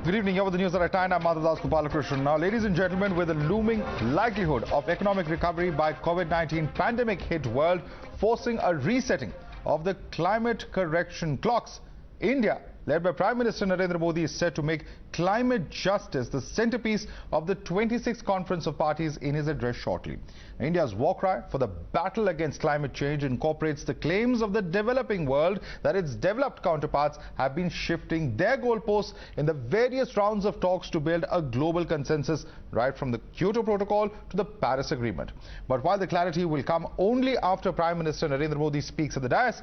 Good evening. You're with the news at 10. I'm Madhavdas Gopalakrishnan. Now, ladies and gentlemen, with the looming likelihood of economic recovery by COVID-19 pandemic hit world, forcing a resetting of the climate correction clocks, India, led by Prime Minister Narendra Modi, is set to make climate justice the centerpiece of the 26th Conference of Parties in his address shortly. India's war cry for the battle against climate change incorporates the claims of the developing world that its developed counterparts have been shifting their goalposts in the various rounds of talks to build a global consensus, right from the Kyoto Protocol to the Paris Agreement. But while the clarity will come only after Prime Minister Narendra Modi speaks at the dais,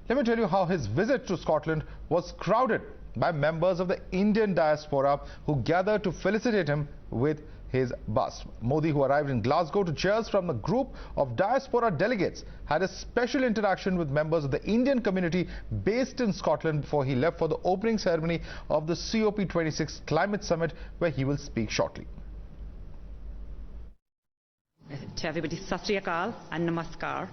let me tell you how his visit to Scotland was crowded by members of the Indian diaspora who gathered to felicitate him with his bust. Modi, who arrived in Glasgow to cheers from a group of diaspora delegates, had a special interaction with members of the Indian community based in Scotland before he left for the opening ceremony of the COP26 Climate Summit, where he will speak shortly. To everybody, Sat Sri Akal and Namaskar.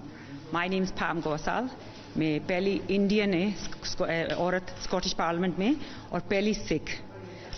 My name is Pam Gosal. मैं पहली Indian औरत Scottish parliament में और पहली Sikh.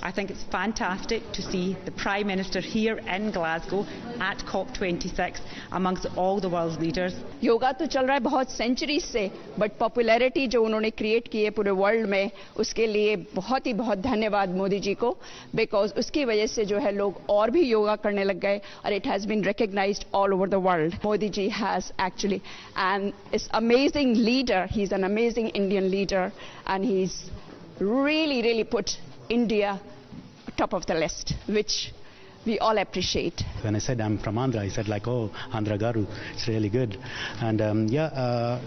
I think it's fantastic to see the Prime Minister here in Glasgow at COP26 amongst all the world's leaders. Yoga तो चल रहा है बहुत सेंचुरी से, बट पॉपुलैरिटी जो उन्होंने क्रिएट की है पूरे वर्ल्ड में, उसके लिए बहुत ही बहुत धन्यवाद मोदी जी को, बिकॉज उसकी वजह से जो है लोग और भी योगा करने लग गए और it has been recognised all over the world. Modi ji has actually and is amazing leader. He is an amazing Indian leader and he is really put India top of the list, which we all appreciate. When I said I'm from Andhra, I said like, oh, Andhra Garu, it's really good. And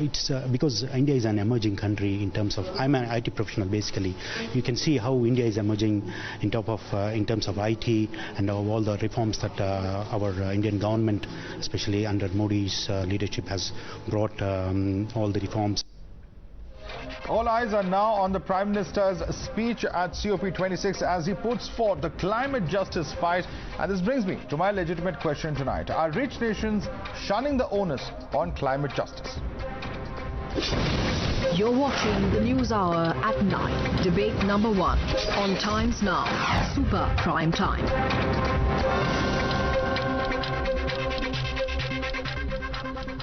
it's because India is an emerging country in terms of, I'm an IT professional basically. You can see how India is emerging in terms of IT and all the reforms that our Indian government, especially under Modi's leadership, has brought all the reforms. All eyes are now on the Prime Minister's speech at COP26 as he puts forth the climate justice fight. And this brings me to my legitimate question tonight. Are rich nations shunning the onus on climate justice? You're watching the News Hour at 9. Debate number 1 on Times Now. Super Prime Time.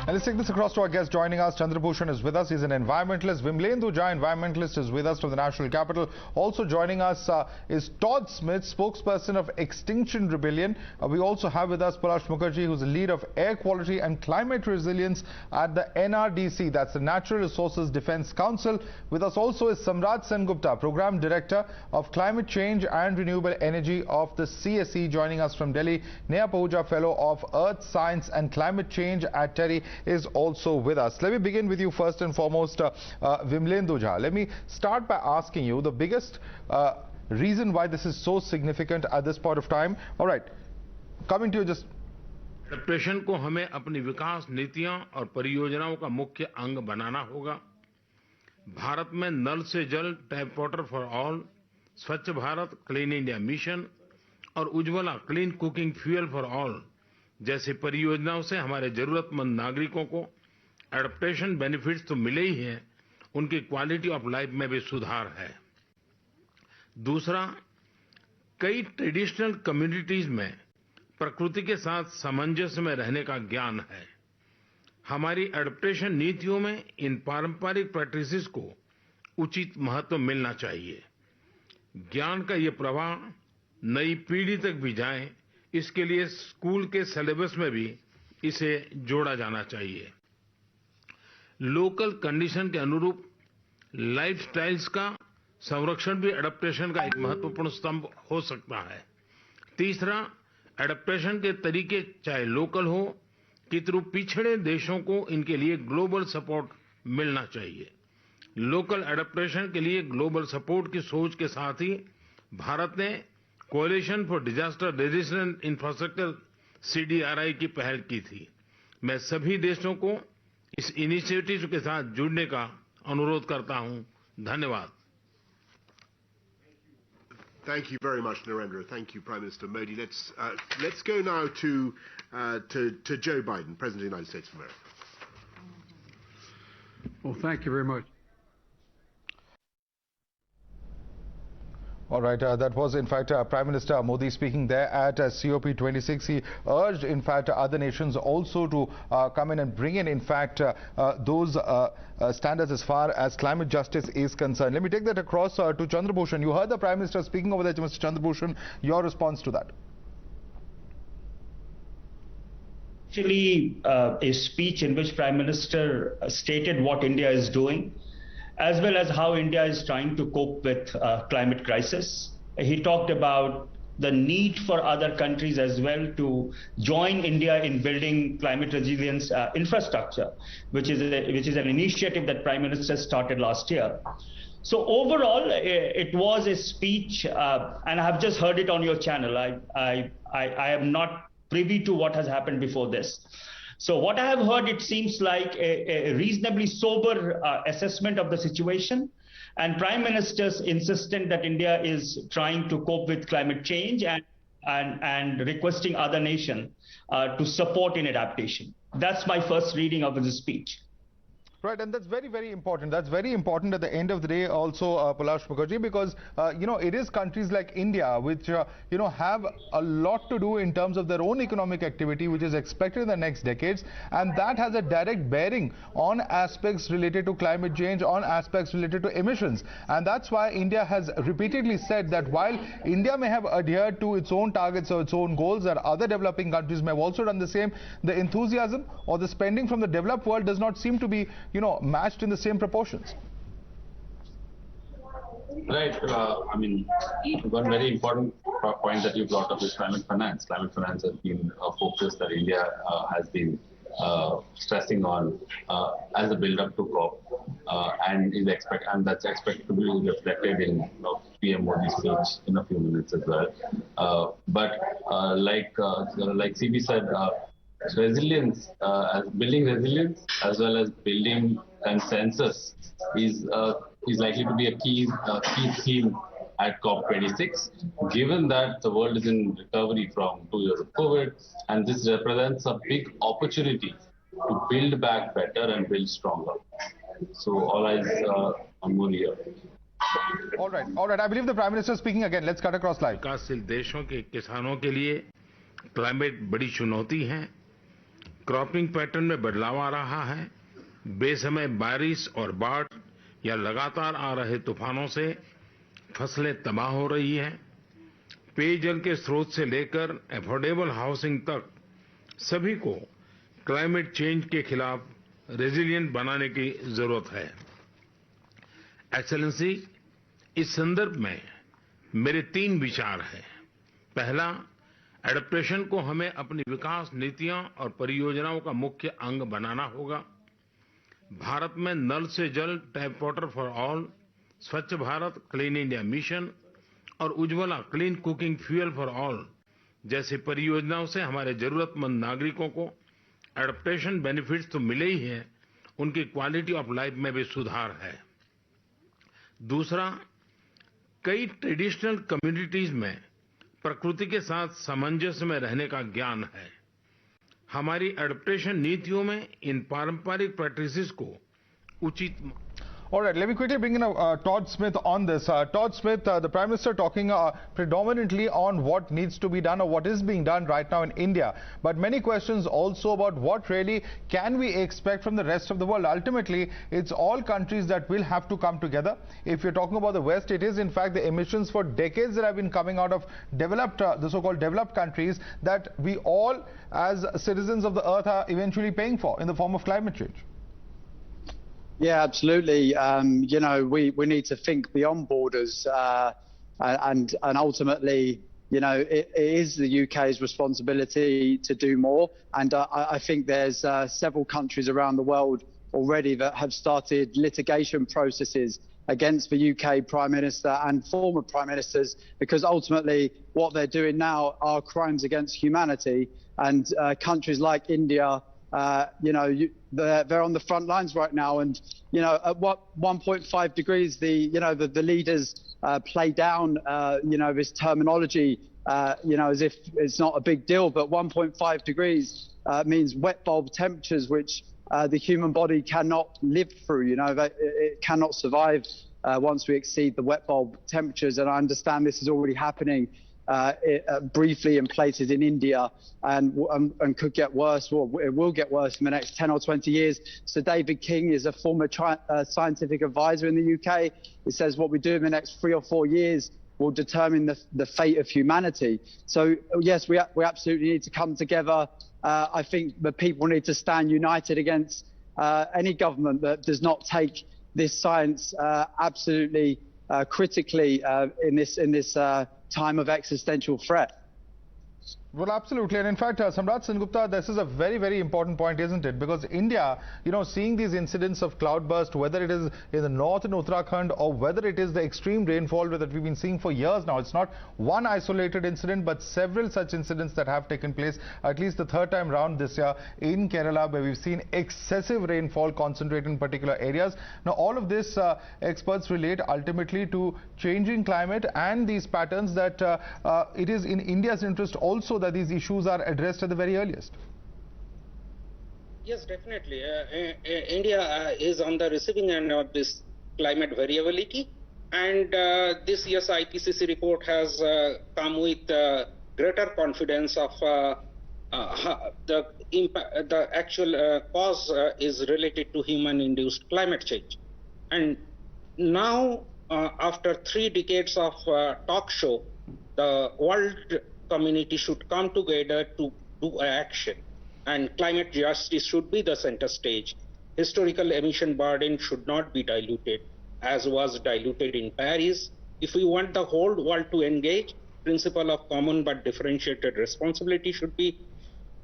And let's take this across to our guest joining us. Chandra Bhushan is with us. He's an environmentalist. Vimlendhu, environmentalist, is with us from the National Capital. Also joining us is Todd Smith, spokesperson of Extinction Rebellion. We also have with us Palash Mukherjee, who's the lead of air quality and climate resilience at the NRDC, that's the Natural Resources Defence Council. With us also is Samrat Sengupta, program director of climate change and renewable energy of the CSE, joining us from Delhi. Neha Pahuja, fellow of Earth Science and Climate Change at TERI, is also with us. Let me begin with you first and foremost, Vimlendhu. Let me start by asking you the biggest reason why this is so significant at this point of time. All right, coming to you just. Adaptation को हमें अपनी विकास नीतियां और परियोजनाओं का मुख्य अंग बनाना होगा. भारत में नल से जल, टैप वाटर फॉर ऑल, स्वच्छ भारत, क्लीन इंडिया मिशन और Ujjwala, clean cooking fuel for all जैसी परियोजनाओं से हमारे जरूरतमंद नागरिकों को एडेप्टेशन बेनिफिट्स तो मिले ही हैं, उनकी क्वालिटी ऑफ लाइफ में भी सुधार है. दूसरा, कई ट्रेडिशनल कम्युनिटीज में प्रकृति के साथ सामंजस्य में रहने का ज्ञान है. हमारी एडेप्टेशन नीतियों में इन पारंपरिक प्रैक्टिसेस को उचित महत्व मिलना चाहिए. ज्ञान का ये प्रवाह नई पीढ़ी तक भी जाए, इसके लिए स्कूल के सिलेबस में भी इसे जोड़ा जाना चाहिए. लोकल कंडीशन के अनुरूप लाइफस्टाइल्स का संरक्षण भी एडेप्टेशन का एक महत्वपूर्ण स्तंभ हो सकता है. तीसरा, एडेप्टेशन के तरीके चाहे लोकल हो, किंतु पिछड़े देशों को इनके लिए ग्लोबल सपोर्ट मिलना चाहिए. लोकल एडेप्टेशन के लिए ग्लोबल सपोर्ट की सोच के साथ ही भारत ने coalition for disaster resistant infrastructure CDRI की पहल की थी. मैं सभी देशों को इस इनिशिएटिव के साथ जुड़ने का अनुरोध करता हूं. धन्यवाद. Thank you very much, Narendra. Thank you, Prime Minister Modi. Let's go now to Joe Biden, President of the United States of America. Well, thank you very much. All right, that was in fact Prime Minister Modi speaking there at COP26. He urged in fact other nations also to come in and bring in fact those standards as far as climate justice is concerned. Let me take that across to Chandra Bhushan. You heard the Prime Minister speaking over there, Mr. Chandra Bhushan. Your response to that? Actually, a speech in which Prime Minister stated what India is doing, as well as how India is trying to cope with climate crisis. He talked about the need for other countries as well to join India in building climate resilience infrastructure, which is an initiative that Prime Minister started last year. So overall, it was a speech, and I have just heard it on your channel. I am not privy to what has happened before this. So what I have heard, it seems like a reasonably sober assessment of the situation, and Prime Minister's insistent that India is trying to cope with climate change and requesting other nations to support in adaptation. That's my first reading of the speech. Right, and that's very, very important. That's very important at the end of the day also, Palash Mukherjee, because, it is countries like India which, have a lot to do in terms of their own economic activity, which is expected in the next decades. And that has a direct bearing on aspects related to climate change, on aspects related to emissions. And that's why India has repeatedly said that while India may have adhered to its own targets or its own goals, that other developing countries may have also done the same, the enthusiasm or the spending from the developed world does not seem to be matched in the same proportions. Right. One very important point that you brought up is climate finance. Climate finance has been a focus that India has been stressing on as a build-up to COP, and that's expected to be reflected in PM Modi's speech in a few minutes as well. Like CB said, resilience, building resilience as well as building consensus is likely to be a key theme at COP26, given that the world is in recovery from 2 years of COVID, and this represents a big opportunity to build back better and build stronger. So all eyes on Modi here. All right. I believe the Prime Minister is speaking again. Let's cut across live. विकासशील देशों के किसानों के लिए climate बड़ी चुनौती है। Cropping pattern में बदलाव आ रहा है। बेसमय बारिश और बाढ़ या लगातार आ रहे तूफानों से फसलें तबाह हो रही हैं। पेयजल के स्रोत से लेकर अफोर्डेबल हाउसिंग तक सभी को क्लाइमेट चेंज के खिलाफ रेजिलिएंट बनाने की जरूरत है। एक्सेलेंसी, इस संदर्भ में मेरे 3 विचार हैं। पहला, एडेप्टेशन को हमें अपनी विकास नीतियां और परियोजनाओं का मुख्य अंग बनाना होगा। भारत में नल से जल, टैप वाटर फॉर ऑल, स्वच्छ भारत, क्लीन इंडिया मिशन और Ujjwala, clean cooking fuel for all जैसी परियोजनाओं से हमारे जरूरतमंद नागरिकों को एडेप्टेशन बेनिफिट्स तो मिले ही हैं, उनकी क्वालिटी ऑफ लाइफ में भी सुधार है। दूसरा, कई ट्रेडिशनल कम्युनिटीज में प्रकृति के साथ सामंजस्य में रहने का ज्ञान है। हमारी एडेप्टेशन नीतियों में इन पारंपरिक प्रैक्टिसेस को उचित। All right, let me quickly bring in Todd Smith on this. Todd Smith, the Prime Minister talking predominantly on what needs to be done or what is being done right now in India. But many questions also about what really can we expect from the rest of the world. Ultimately, it's all countries that will have to come together. If you're talking about the West, it is in fact the emissions for decades that have been coming out of developed, the so-called developed countries that we all as citizens of the earth are eventually paying for in the form of climate change. Yeah, absolutely. We need to think beyond borders, and ultimately, it is the UK's responsibility to do more. And I think there's several countries around the world already that have started litigation processes against the UK Prime Minister and former Prime Ministers, because ultimately what they're doing now are crimes against humanity. And countries like India, they're on the front lines right now, and at what 1.5 degrees the leaders play down this terminology as if it's not a big deal, but 1.5 degrees means wet bulb temperatures which the human body cannot live through. That it cannot survive once we exceed the wet bulb temperatures. And I understand this is already happening briefly in places in India and could get worse, or it will get worse in the next 10 or 20 years. So David King is a former scientific advisor in the UK. He says what we do in the next 3 or 4 years will determine the fate of humanity. So yes, we absolutely need to come together. I think the people need to stand united against any government that does not take this science absolutely critically in this time of existential threat. Well, absolutely. And in fact, Samrat Sengupta, this is a very, very important point, isn't it? Because India, seeing these incidents of cloudburst, whether it is in the north in Uttarakhand or whether it is the extreme rainfall that we've been seeing for years now, it's not one isolated incident, but several such incidents that have taken place, at least the third time round this year in Kerala, where we've seen excessive rainfall concentrated in particular areas. Now, all of this, experts relate ultimately to changing climate and these patterns that it is in India's interest also that these issues are addressed at the very earliest. Yes, definitely. India is on the receiving end of this climate variability, and this year's IPCC report has come with greater confidence of the actual cause is related to human-induced climate change. And now, after 3 decades of talk show, the world community should come together to do action, and climate justice should be the center stage. Historical emission burden should not be diluted as was diluted in Paris. If we want the whole world to engage, principle of common but differentiated responsibility should be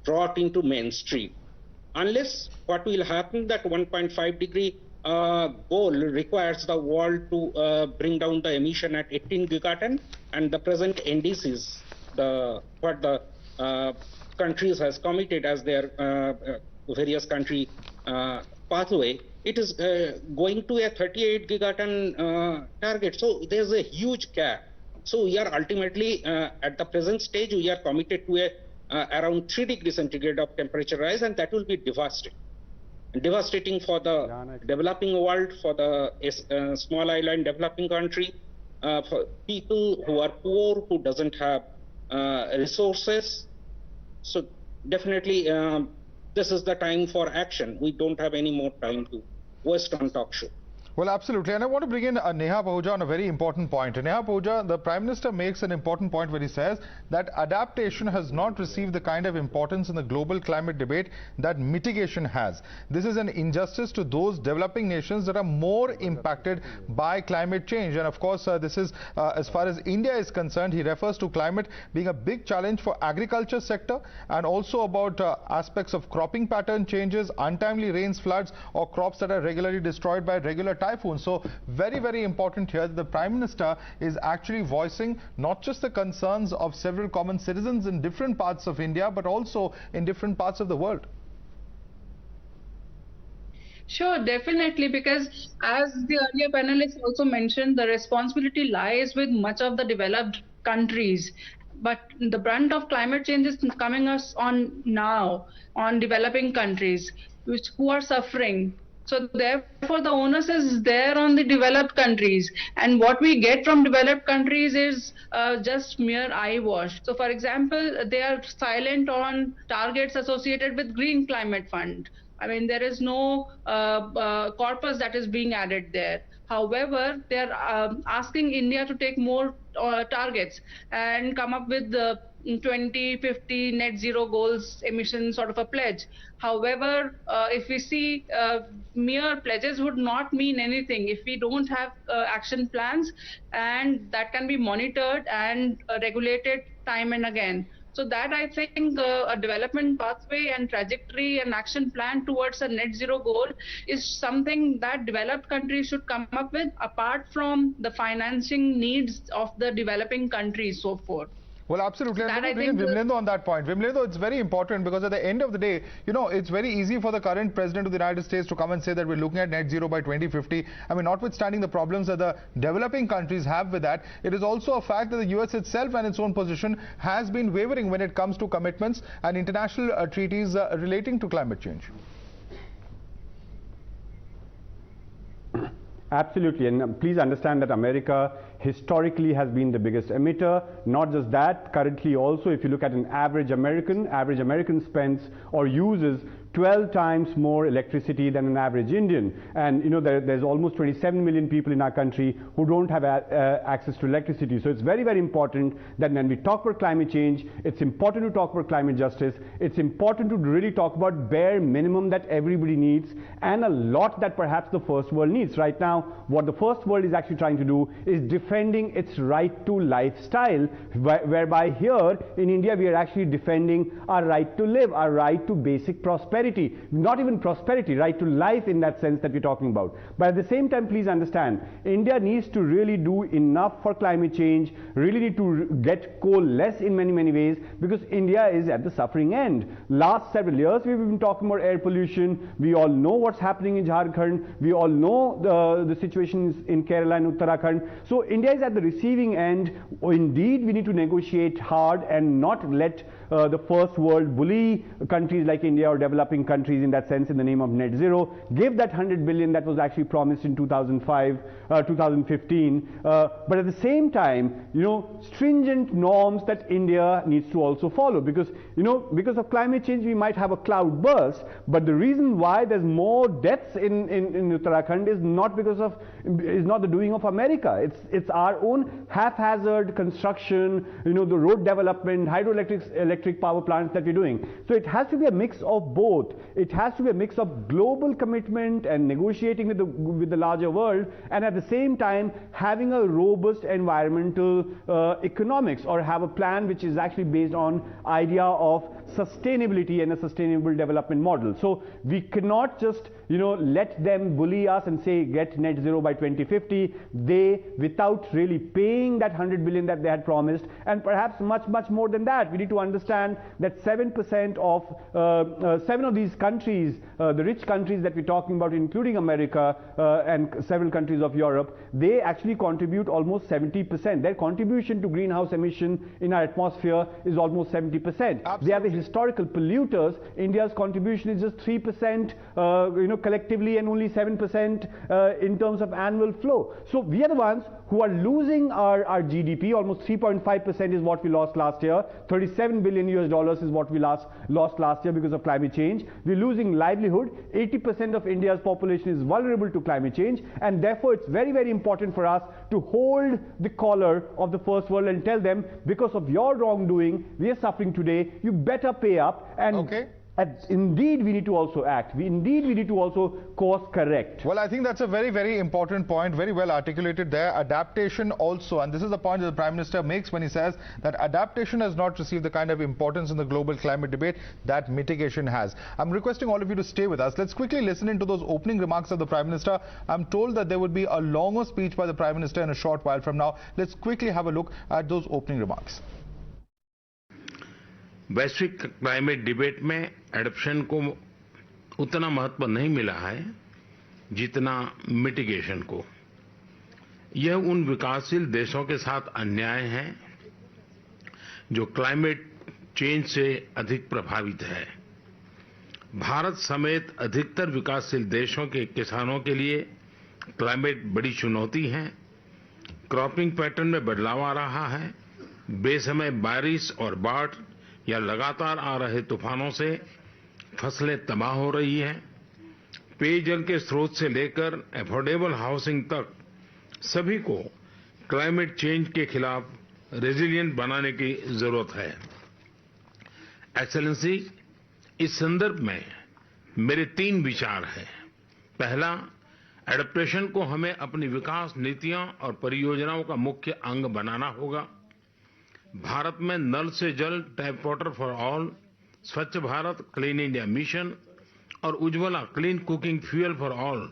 brought into mainstream. Unless what will happen, that 1.5 degree goal requires the world to bring down the emission at 18 gigaton, and the present NDCs, what the countries has committed as their various country pathway, it is going to a 38 gigaton target. So there's a huge gap. So we are ultimately at the present stage, we are committed to a around 3 degrees centigrade of temperature rise, and that will be devastating for the developing world, for the small island developing country, for people who are poor, who doesn't have resources. So definitely this is the time for action. We don't have any more time to waste on talk show. Well, absolutely. And I want to bring in Neha Pahuja on a very important point. Neha Pahuja, the Prime Minister makes an important point where he says that adaptation has not received the kind of importance in the global climate debate that mitigation has. This is an injustice to those developing nations that are more impacted by climate change. And of course, this is as far as India is concerned, he refers to climate being a big challenge for agriculture sector, and also about aspects of cropping pattern changes, untimely rains, floods, or crops that are regularly destroyed by regular typhoons. So very, very important here that the Prime Minister is actually voicing not just the concerns of several common citizens in different parts of India, but also in different parts of the world. Sure, definitely, because as the earlier panelists also mentioned, the responsibility lies with much of the developed countries. But the brunt of climate change is coming us on now, on developing countries, who are suffering. So therefore, the onus is there on the developed countries. And what we get from developed countries is just mere eyewash. So for example, they are silent on targets associated with Green Climate Fund. I mean, there is no corpus that is being added there. However, they are asking India to take more targets and come up with the 2050 net zero goals emission sort of a pledge. However, if we see mere pledges would not mean anything if we don't have action plans, and that can be monitored and regulated time and again. So that, I think, a development pathway and trajectory and action plan towards a net zero goal is something that developed countries should come up with, apart from the financing needs of the developing countries, so forth. Well, absolutely. And let me bring in Vimlendo on that point. Vimlendo, it's very important because at the end of the day, you know, it's very easy for the current President of the United States to come and say that we're looking at net zero by 2050. I mean, notwithstanding the problems that the developing countries have with that, it is also a fact that the US itself and its own position has been wavering when it comes to commitments and international treaties relating to climate change. Absolutely, and please understand that America historically has been the biggest emitter. Not just that, currently also, if you look at an average American spends or uses 12 times more electricity than an average Indian. And you know, there's almost 27 million people in our country who don't have access to electricity. So it's very, very important that when we talk about climate change, it's important to talk about climate justice. It's important to really talk about bare minimum that everybody needs, and a lot that perhaps the first world needs. Right now, what the first world is actually trying to do is defending its right to lifestyle, whereby here in India we are actually defending our right to live, our right to basic prosperity. Not even prosperity, right to life in that sense that we're talking about. But at the same time, please understand, India needs to really do enough for climate change, really need to get coal less in many, many ways, because India is at the suffering end. Last several years, we've been talking about air pollution. We all know what's happening in Jharkhand. We all know the situations in Kerala and Uttarakhand. So India is at the receiving end. Indeed, we need to negotiate hard and not let the first world bully countries like India or developing countries in that sense in the name of net zero. Give that 100 billion that was actually promised in 2015. But at the same time, you know, stringent norms that India needs to also follow, because you know, because of climate change we might have a cloud burst, but the reason why there's more deaths in Uttarakhand is not the doing of America. It's our own haphazard construction, you know, the road development, electric power plants that we're doing. So it has to be a mix of both. It has to be a mix of global commitment and negotiating with the larger world, and at the same time having a robust environmental economics, or have a plan which is actually based on idea of sustainability and a sustainable development model. So we cannot just, you know, let them bully us and say get net zero by 2050. They, without really paying that 100 billion that they had promised, and perhaps much more than that. We need to understand that 7% of 7 of these countries, the rich countries that we're talking about, including America and several countries of Europe, they actually contribute almost 70%. Their contribution to greenhouse emission in our atmosphere is almost 70%. Absolutely. They are the historical polluters. India's contribution is just 3%, you know, collectively, and only 7% in terms of annual flow. So we are the ones who are losing our GDP. Almost 3.5% is what we lost last year. $37 billion is what we lost last year because of climate change. We're losing livelihood. 80% of India's population is vulnerable to climate change, and therefore it's very, very important for us to hold the collar of the first world and tell them, because of your wrongdoing, we are suffering today. You better pay up. And okay. Indeed, we need to also act. Indeed, we need to also course correct. Well, I think that's a very, very important point, very well articulated there. Adaptation also, and this is the point that the Prime Minister makes when he says that adaptation has not received the kind of importance in the global climate debate that mitigation has. I'm requesting all of you to stay with us. Let's quickly listen into those opening remarks of the Prime Minister. I'm told that there would be a longer speech by the Prime Minister in a short while from now. Let's quickly have a look at those opening remarks. वैश्विक climate debate में adaption को उतना महत्व नहीं मिला है जितना mitigation को। यह उन विकासशील देशों के साथ अन्याय है जो क्लाइमेट चेंज से अधिक प्रभावित है। भारत समेत अधिकतर विकासशील देशों के किसानों के लिए क्लाइमेट बड़ी चुनौती है। क्रॉपिंग पैटर्न में बदलाव आ रहा है। बेसमय बारिश और बाढ़ या लगातार आ रहे तूफानों से फसलें तबाह हो रही हैं। पेयजल के स्रोत से लेकर अफोर्डेबल हाउसिंग तक सभी को क्लाइमेट चेंज के खिलाफ रेजिलिएंट बनाने की जरूरत है। एक्सेलेंसी, इस संदर्भ में मेरे 3 विचार हैं। पहला, एडप्टेशन को हमें अपनी विकास नीतियां और परियोजनाओं का मुख्य अंग बनाना होगा। भारत में नल से जल, टैप वाटर फॉर ऑल, स्वच्छ भारत, क्लीन इंडिया मिशन और Ujjwala clean cooking fuel for all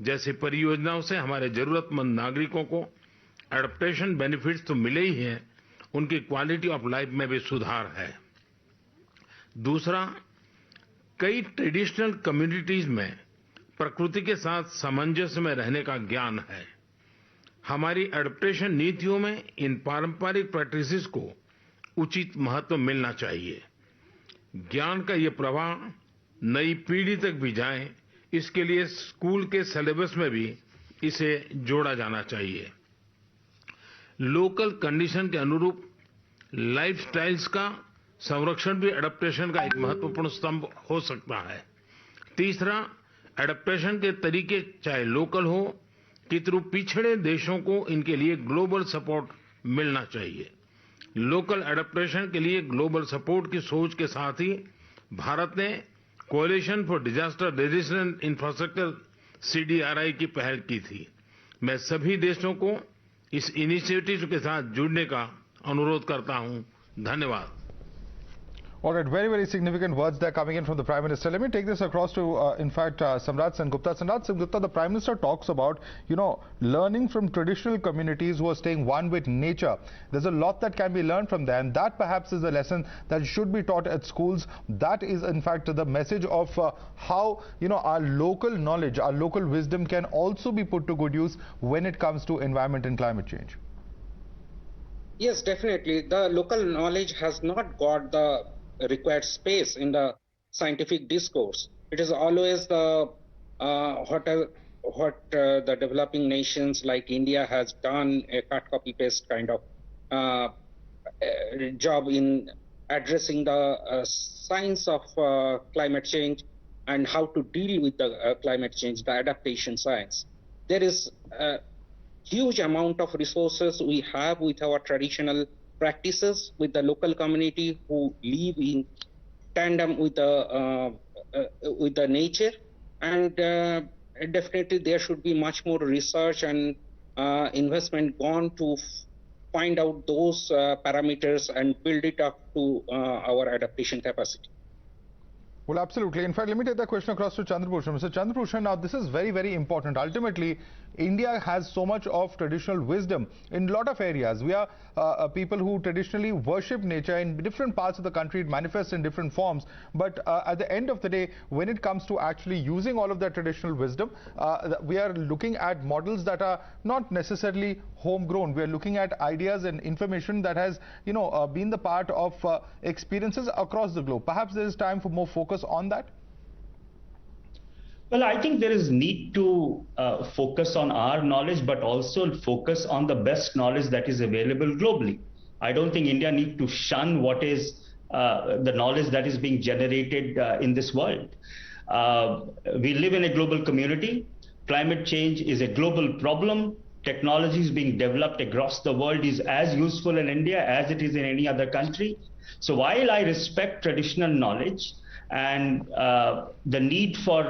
जैसी परियोजनाओं से हमारे जरूरतमंद नागरिकों को एडप्टेशन बेनिफिट्स तो मिले ही हैं, उनकी क्वालिटी ऑफ लाइफ में भी सुधार है। दूसरा, कई ट्रेडिशनल कम्युनिटीज में प्रकृति के साथ सामंजस्य में रहने का ज्ञान है। हमारी एडप्टेशन नीतियों में इन पारंपरिक प्रैक्टिसेस को उचित महत्व मिलना चाहिए। ज्ञान का ये प्रवाह नई पीढ़ी तक भी जाए, इसके लिए स्कूल के सिलेबस में भी इसे जोड़ा जाना चाहिए। लोकल कंडीशन के अनुरूप लाइफस्टाइल्स का संरक्षण भी एडेप्टेशन का एक महत्वपूर्ण स्तंभ हो सकता है। तीसरा, एडेप्टेशन के तरीके चाहे लोकल हो किंतु पिछड़े देशों को इनके लिए ग्लोबल सपोर्ट मिलना चाहिए। लोकल एडेप्टेशन के लिए ग्लोबल सपोर्ट की सोच के साथ ही भारत ने coalition for disaster resistant infrastructure CDRI की पहल की थी। मैं सभी देशों को इस इनिशिएटिव के साथ जुड़ने का अनुरोध करता हूं। धन्यवाद। All right, very, very significant words that are coming in from the Prime Minister. Let me take this across to, in fact, Samrat Sengupta. Samrat Sengupta, the Prime Minister talks about, learning from traditional communities who are staying one with nature. There's a lot that can be learned from them. That perhaps is a lesson that should be taught at schools. That is, in fact, the message of how, our local knowledge, our local wisdom can also be put to good use when it comes to environment and climate change. Yes, definitely. The local knowledge has not got the required space in the scientific discourse. It is always the what the developing nations like India has done, a cut copy paste kind of job in addressing the science of climate change and how to deal with the climate change, the adaptation science. There is a huge amount of resources we have with our traditional practices, with the local community who live in tandem with the nature, and definitely there should be much more research and investment gone to find out those parameters and build it up to our adaptation capacity. Well, absolutely. In fact, let me take that question across to Chandra Bhushan. Mr. Chandra Bhushan, now this is very, very important. Ultimately, India has so much of traditional wisdom in a lot of areas. We are people who traditionally worship nature in different parts of the country. It manifests in different forms. But at the end of the day, when it comes to actually using all of that traditional wisdom, we are looking at models that are not necessarily homegrown. We are looking at ideas and information that has, been the part of experiences across the globe. Perhaps there is time for more focus on that. Well, I think there is need to focus on our knowledge, but also focus on the best knowledge that is available globally. I don't think India needs to shun what is the knowledge that is being generated in this world. We live in a global community. Climate change is a global problem. Technologies being developed across the world is as useful in India as it is in any other country. So while I respect traditional knowledge, and the need for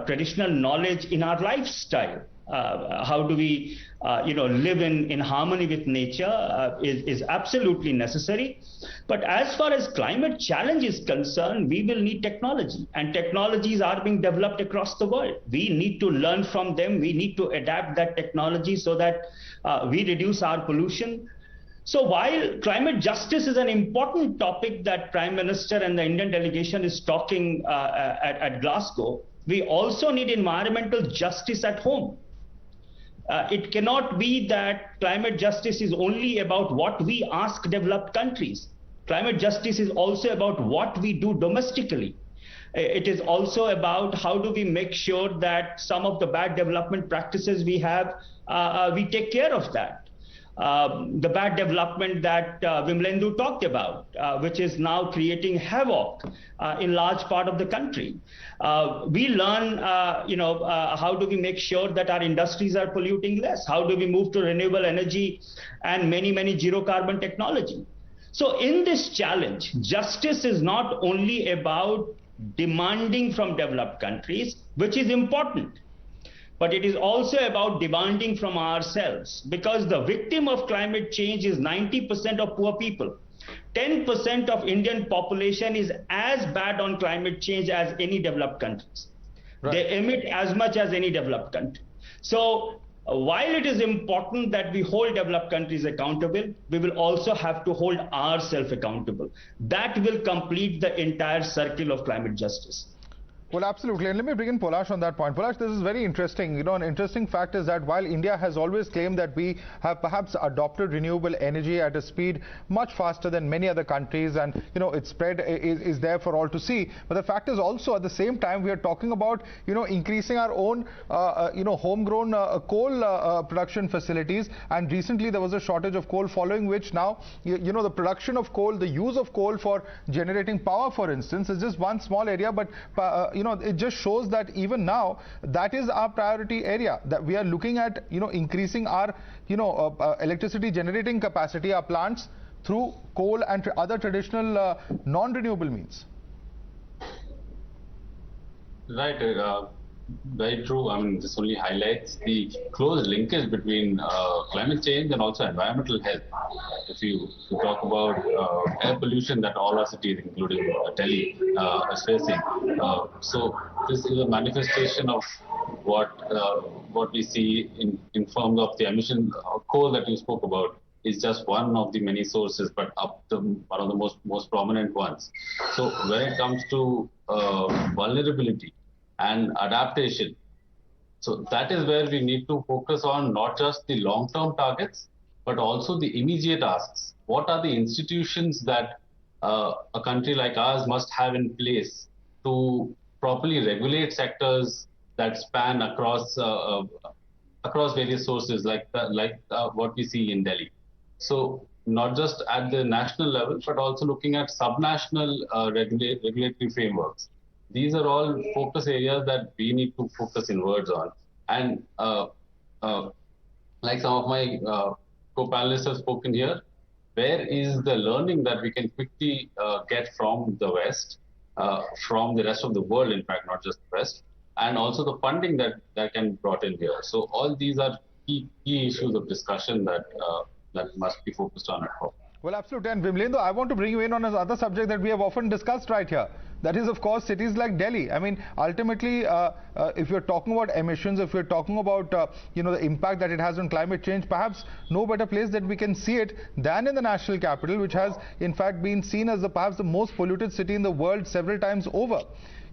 traditional knowledge in our lifestyle. How do we, live in harmony with nature is absolutely necessary. But as far as climate challenge is concerned, we will need technology, and technologies are being developed across the world. We need to learn from them. We need to adapt that technology so that we reduce our pollution. So while climate justice is an important topic that Prime Minister and the Indian delegation is talking at Glasgow, we also need environmental justice at home. It cannot be that climate justice is only about what we ask developed countries. Climate justice is also about what we do domestically. It is also about how do we make sure that some of the bad development practices we have, we take care of that. The bad development that Vimlendu talked about, which is now creating havoc in large part of the country. We learn, how do we make sure that our industries are polluting less? How do we move to renewable energy and many zero carbon technology? So in this challenge, justice is not only about demanding from developed countries, which is important, but it is also about demanding from ourselves, because the victim of climate change is 90% of poor people. 10% of Indian population is as bad on climate change as any developed countries. Right. They emit as much as any developed country. So while it is important that we hold developed countries accountable, we will also have to hold ourselves accountable. That will complete the entire circle of climate justice. Well, absolutely. And let me bring in Polash on that point. Polash, this is very interesting. You know, an interesting fact is that while India has always claimed that we have perhaps adopted renewable energy at a speed much faster than many other countries, and, you know, its spread is there for all to see. But the fact is also at the same time we are talking about, you know, increasing our own, homegrown coal production facilities. And recently there was a shortage of coal, following which now, you know, the production of coal, the use of coal for generating power, for instance, is just one small area. But, you know, it just shows that even now that is our priority area, that we are looking at, you know, increasing our, you know, electricity generating capacity, our plants, through coal and other traditional non-renewable means. Right. Very true. I mean, this only highlights the close linkage between climate change and also environmental health. If you talk about air pollution that all our cities, including Delhi, is facing, so this is a manifestation of what we see in terms of the emission of coal that you spoke about. Is just one of the many sources, but one of the most prominent ones. So when it comes to vulnerability and adaptation, so that is where we need to focus on not just the long-term targets, but also the immediate asks. What are the institutions that a country like ours must have in place to properly regulate sectors that span across various sources, like what we see in Delhi? So not just at the national level, but also looking at subnational regulatory frameworks. These are all focus areas that we need to focus inwards on. And like some of my co-panelists have spoken here, where is the learning that we can quickly get from the West, from the rest of the world, in fact, not just the West, and also the funding that can be brought in here. So all these are key issues of discussion that must be focused on at home. Well, absolutely. And Vimlendra, I want to bring you in on another subject that we have often discussed right here. That is, of course, cities like Delhi. I mean, ultimately, if you're talking about emissions, if you're talking about, the impact that it has on climate change, perhaps no better place that we can see it than in the national capital, which has, in fact, been seen as perhaps the most polluted city in the world several times over.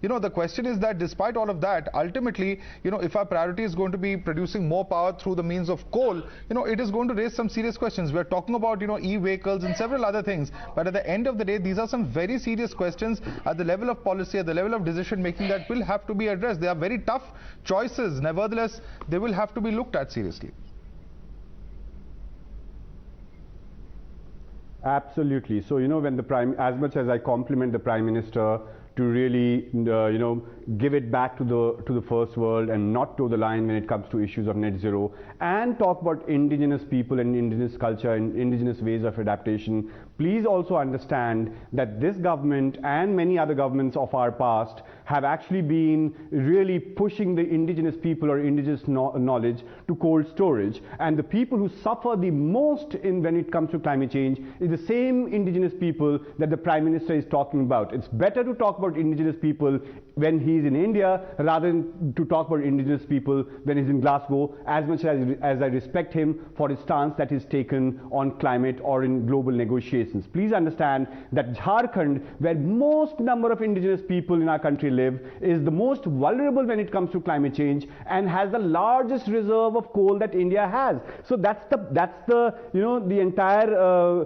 You know, the question is that despite all of that, ultimately, if our priority is going to be producing more power through the means of coal, it is going to raise some serious questions. We're talking about, e-vehicles and several other things. But at the end of the day, these are some very serious questions at the level of policy, at the level of decision making that will have to be addressed. They are very tough choices. Nevertheless, they will have to be looked at seriously. Absolutely. So, when as much as I compliment the Prime Minister to really, give it back to the first world and not toe the line when it comes to issues of net zero, and talk about indigenous people and indigenous culture and indigenous ways of adaptation, please also understand that this government and many other governments of our past have actually been really pushing the indigenous people or indigenous knowledge to cold storage. And the people who suffer the most when it comes to climate change is the same indigenous people that the Prime Minister is talking about. It's better to talk about indigenous people when he's in India rather than to talk about indigenous people when he's in Glasgow, as much as I respect him for his stance that he's taken on climate or in global negotiations. Please understand that Jharkhand, where most number of indigenous people in our country live, is the most vulnerable when it comes to climate change and has the largest reserve of coal that India has. So that's the the entire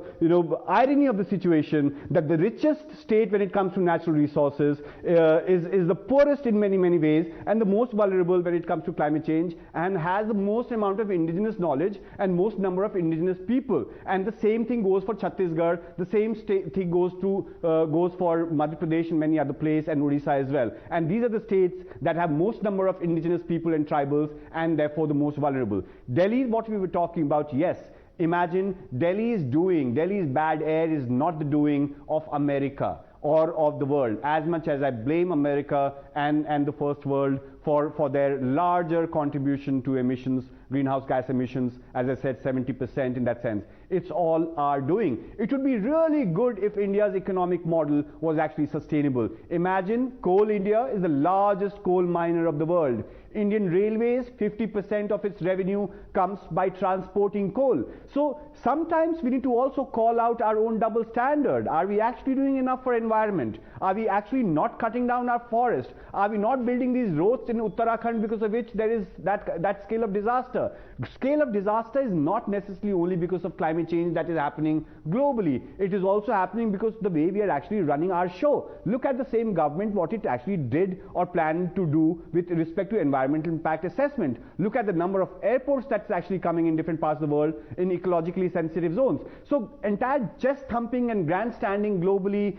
irony of the situation, that the richest state when it comes to natural resources is the poorest in many ways and the most vulnerable when it comes to climate change, and has the most amount of indigenous knowledge and most number of indigenous people. And the same thing goes for Chhattisgarh, the same thing goes for Madhya Pradesh and many other places, and Odisha as well. And these are the states that have most number of indigenous people and tribals, and therefore the most vulnerable. Delhi is what we were talking about, yes. Imagine Delhi's bad air is not the doing of America or of the world, as much as I blame America and the first world for their larger contribution to emissions, greenhouse gas emissions, as I said, 70% in that sense. It's all our doing. It would be really good if India's economic model was actually sustainable. Imagine Coal India is the largest coal miner of the world. Indian Railways, 50% of its revenue comes by transporting coal. So sometimes we need to also call out our own double standard. Are we actually doing enough for environment? Are we actually not cutting down our forest? Are we not building these roads in Uttarakhand because of which there is that scale of disaster? Scale of disaster is not necessarily only because of climate change that is happening globally. It is also happening because the way we are actually running our show. Look at the same government, what it actually did or planned to do with respect to environmental impact assessment. Look at the number of airports that's actually coming in different parts of the world in ecologically sensitive zones. So entire chest thumping and grandstanding globally,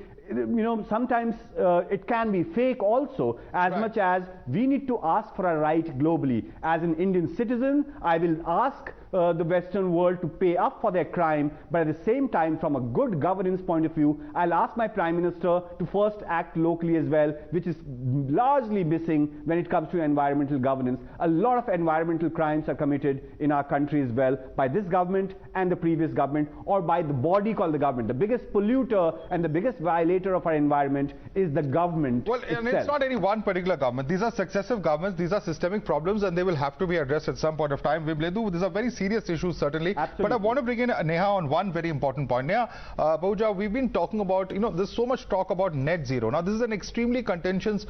sometimes it can be fake also, as much as we need to ask for a right globally. As an Indian citizen, I will ask the Western world to pay up for their crime, but at the same time, from a good governance point of view, I'll ask my Prime Minister to first act locally as well, which is largely missing when it comes to environmental governance. A lot of environmental crimes are committed in our country as well by this government and the previous government, or by the body called the government. The biggest polluter and the biggest violator of our environment is the government itself. And it's not any one particular government. These are successive governments. These are systemic problems, and they will have to be addressed at some point of time. Vibledu, these are very serious issues, certainly. Absolutely. But I want to bring in Neha on one very important point. Neha, Bahuja, we've been talking about, there's so much talk about net zero. Now, this is an extremely contentious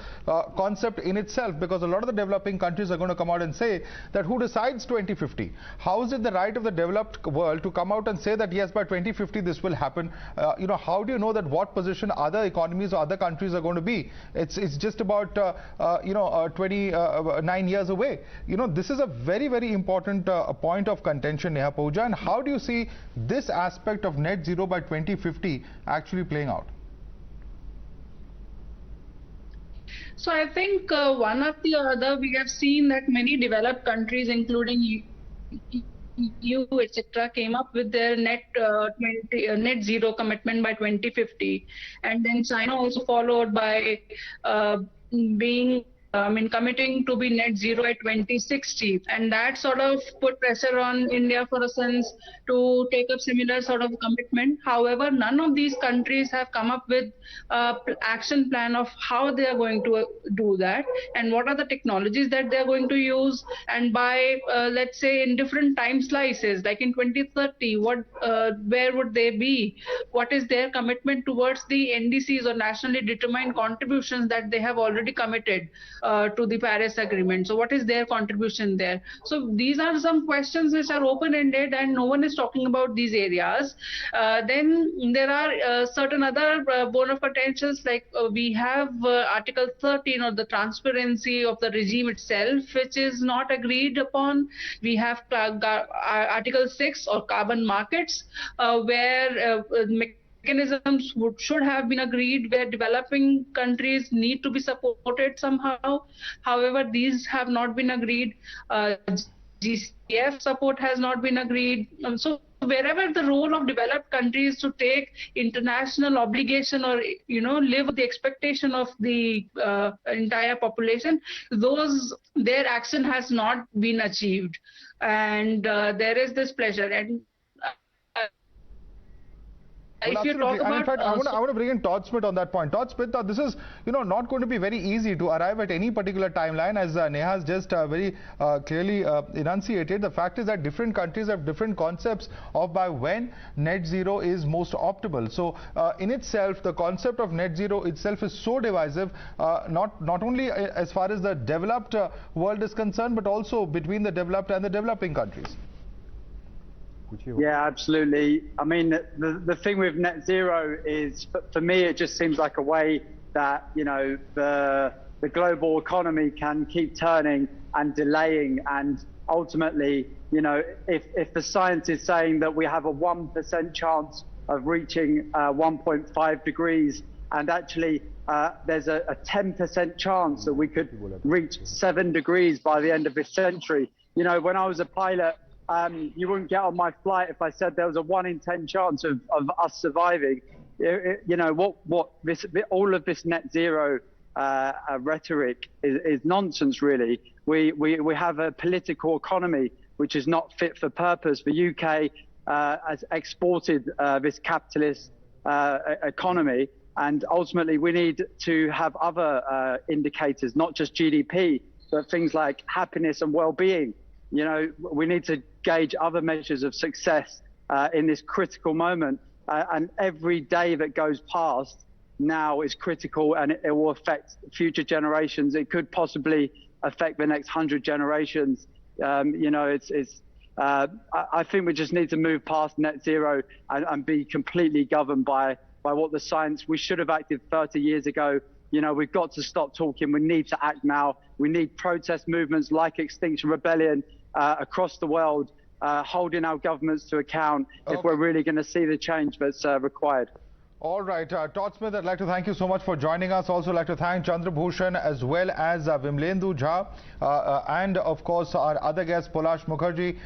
concept in itself, because a lot of the developing countries are going to come out and say that who decides 2050? How is it the right of the developed world to come out and say that, yes, by 2050 this will happen? How do you know that what position other economies or other countries are going to be? It's just about 29 years away. This is a very, very important point of contention, Neha Bahuja. And how do you see this aspect of net zero by 2050 actually playing out? So I think one after the other, we have seen that many developed countries, including EU, etc., came up with their net zero commitment by 2050, and then China also followed by committing to be net zero at 2060, and that sort of put pressure on India, for a sense, to take up similar sort of commitment. However, none of these countries have come up with an action plan of how they are going to do that, and what are the technologies that they are going to use, and by let's say in different time slices, like in 2030, where would they be? What is their commitment towards the NDCs, or nationally determined contributions, that they have already committed to the Paris Agreement? So what is their contribution there? So these are some questions which are open-ended, and no one is talking about these areas. Then there are certain other bone of contentions, like we have Article 13, or the transparency of the regime itself, which is not agreed upon. We have Article 6, or carbon markets, where mechanisms should have been agreed, where developing countries need to be supported somehow. However, these have not been agreed. GCF support has not been agreed. So wherever the role of developed countries to take international obligation, or live with the expectation of the entire population, their action has not been achieved, and there is this pressure. And Well, if you talk about, and in fact, I want to bring in Todd Smith on that point. Todd Smith, this is not going to be very easy to arrive at any particular timeline, as Neha has just very clearly enunciated. The fact is that different countries have different concepts of by when net zero is most optimal. So in itself, the concept of net zero itself is so divisive, not only as far as the developed world is concerned, but also between the developed and the developing countries. Yeah, absolutely. I mean, the thing with net zero is, for me, it just seems like a way that, the global economy can keep turning and delaying. And ultimately, if the science is saying that we have a 1% chance of reaching 1.5 degrees, and actually there's a 10% chance that we could reach 7 degrees by the end of this century. When I was a pilot, you wouldn't get on my flight if I said there was a 1 in 10 chance of us surviving. All of this net zero rhetoric is nonsense, really. We have a political economy which is not fit for purpose. The UK has exported this capitalist economy, and ultimately we need to have other indicators, not just GDP, but things like happiness and well-being. You know, we need to gauge other measures of success in this critical moment, and every day that goes past now is critical, and it will affect future generations. It could possibly affect the next 100 generations. You know, I think we just need to move past net zero and be completely governed by what the science. We should have acted 30 years ago. You know, we've got to stop talking. We need to act now. We need protest movements like Extinction Rebellion across the world, holding our governments to account if we're really going to see the change that's required. All right, Todd Smith, I'd like to thank you so much for joining us. Also like to thank Chandra Bhushan as well as Vimlendu Jha and of course our other guests Polash Mukherjee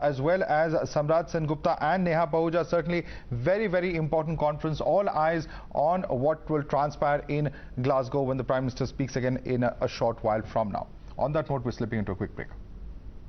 as well as Samrat Sen Gupta and Neha Pahuja. Certainly very, very important conference. All eyes on what will transpire in Glasgow when the Prime Minister speaks again in a short while from now. On that note, we're slipping into a quick break.